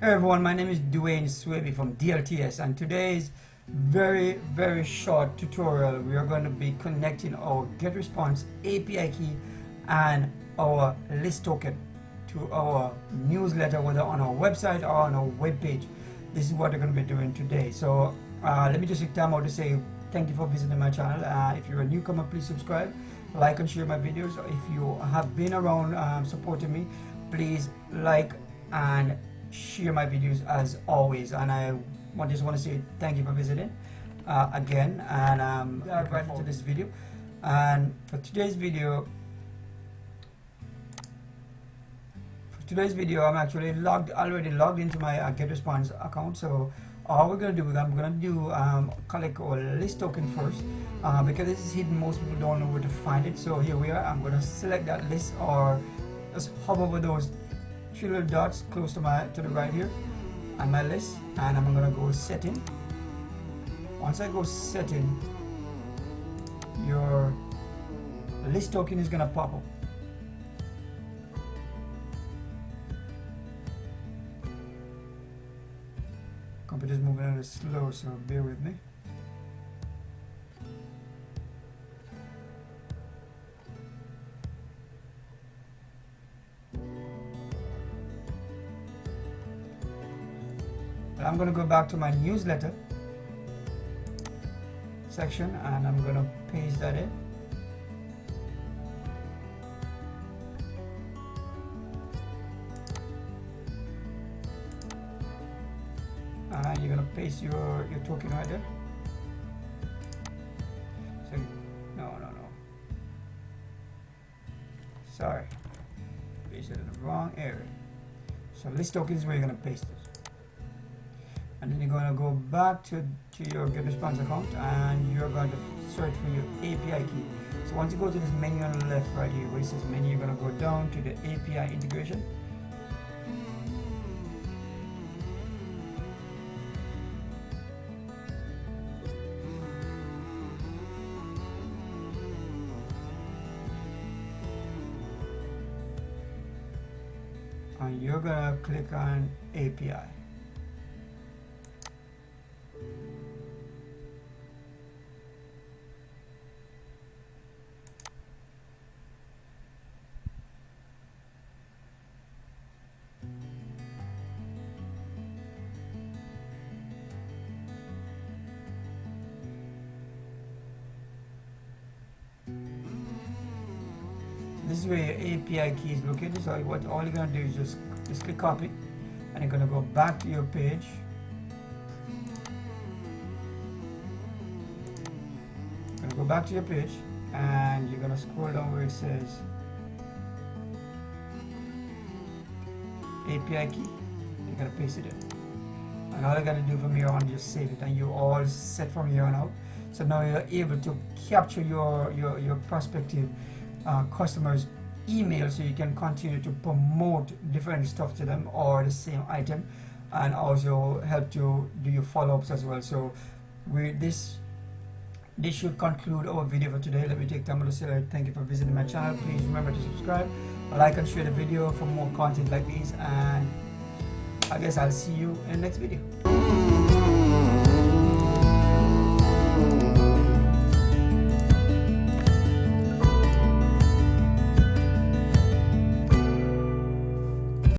Hey everyone, my name is Dwayne Swaby from DLTS, and today's very short tutorial we are going to be connecting our GetResponse API key and our list token to our newsletter, whether on our website or on our web page. This is what we're going to be doing today. So let me just take time out to say thank you for visiting my channel. If you're a newcomer, please subscribe, like and share my videos. If you have been around supporting me, please like and share my videos as always. And I just want to say thank you for visiting again, and right into this video. And for today's video I'm actually already logged into my GetResponse account. So all we're going to do is I'm going to do collect our list token first, because this is hidden. Most people don't know where to find it. So here we are. I'm going to select that list, or just hover over those three little dots close to the right here on my list, and I'm going to go setting. Once I go setting, your list token is going to pop up. Computer's moving a little slow, so bear with me. I'm going to go back to my newsletter section, and I'm going to paste that in. And you're going to paste your token right there. So no, sorry, pasted in the wrong area. So list token is where you're going to paste it. And then you're going to go back to your GetResponse account, and you're going to search for your API key. So once you go to this menu on the left right here where it says menu, you're going to go down to the API integration. And you're going to click on API. This is where your API key is located. So all you're going to do is just click copy, and you're going to go back to your page. You're going to go back to your page, and you're going to scroll down where it says API key. You're going to paste it in. And all you got to do from here on is just save it, and you're all set from here on out. So now you're able to capture your prospective customers' email, so you can continue to promote different stuff to them or the same item, and also help to do your follow-ups as well. So this should conclude our video for today. Let me take time to say thank you for visiting my channel. Please remember to subscribe, like and share the video for more content like this, and I guess I'll see you in the next video.